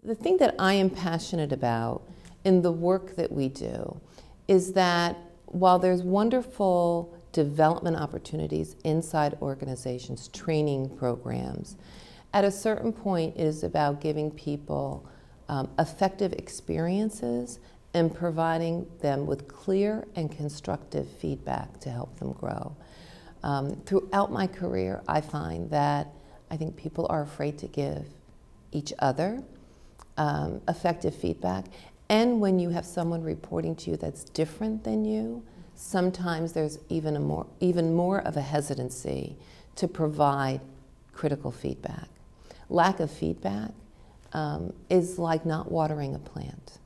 The thing that I am passionate about in the work that we do is that while there's wonderful development opportunities inside organizations, training programs, at a certain point it is about giving people effective experiences and providing them with clear and constructive feedback to help them grow. Throughout my career, I find that I think people are afraid to give each other effective feedback. And when you have someone reporting to you that's different than you, sometimes there's even more of a hesitancy to provide critical feedback. Lack of feedback is like not watering a plant.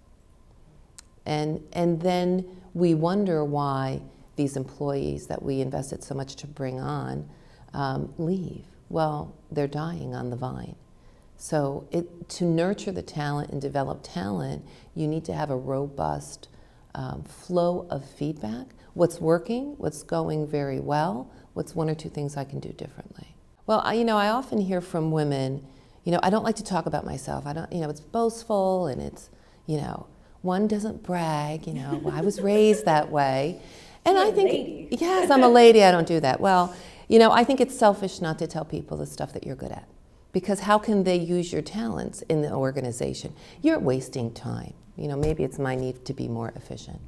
And then we wonder why these employees that we invested so much to bring on leave. Well, they're dying on the vine. So to nurture the talent and develop talent, you need to have a robust flow of feedback. What's working, what's going very well, what's one or two things I can do differently. Well, I often hear from women, I don't like to talk about myself. I don't, it's boastful and it's, one doesn't brag, I was raised that way. And I think, yes, I'm a lady, I don't do that. Well, I think it's selfish not to tell people the stuff that you're good at. Because how can they use your talents in the organization? You're wasting time. Maybe it's my need to be more efficient.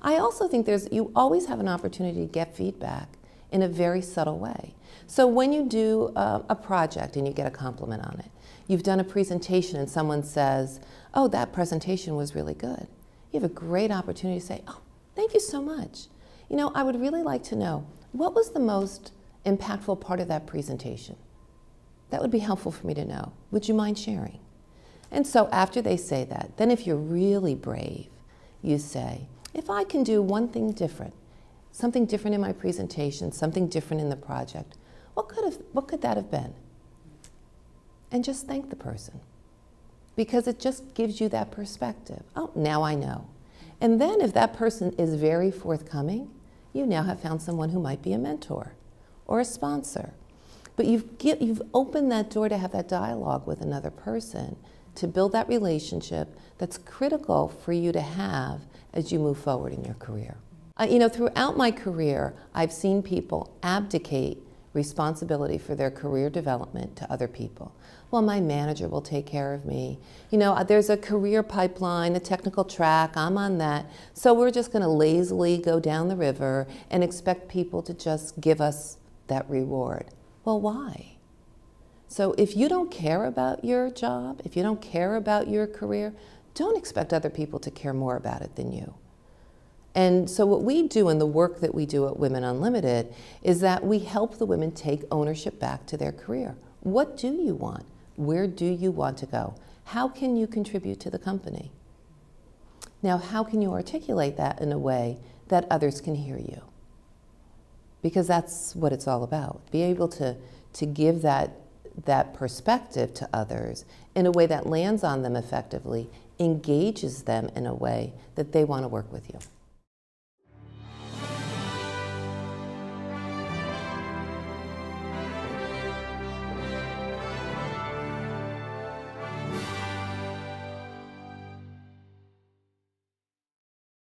I also think you always have an opportunity to get feedback in a very subtle way. So when you do a project and you get a compliment on it, you've done a presentation and someone says, oh, that presentation was really good. You have a great opportunity to say, oh, thank you so much. I would really like to know, what was the most impactful part of that presentation? That would be helpful for me to know. Would you mind sharing? And so after they say that, then if you're really brave, you say, if I can do one thing different, something different in my presentation, something different in the project, what could that have been? And just thank the person. Because it just gives you that perspective. Oh, now I know. And then if that person is very forthcoming, you now have found someone who might be a mentor or a sponsor. But you've opened that door to have that dialogue with another person, to build that relationship that's critical for you to have as you move forward in your career. Throughout my career, I've seen people abdicate responsibility for their career development to other people. Well, my manager will take care of me. There's a career pipeline, a technical track, I'm on that. So we're just going to lazily go down the river and expect people to just give us that reward. Well, why? So if you don't care about your job, if you don't care about your career, don't expect other people to care more about it than you. And so what we do in the work that we do at Women Unlimited is that we help the women take ownership back to their career. What do you want? Where do you want to go? How can you contribute to the company? Now, how can you articulate that in a way that others can hear you? Because that's what it's all about. Be able to give that perspective to others in a way that lands on them effectively, engages them in a way that they want to work with you.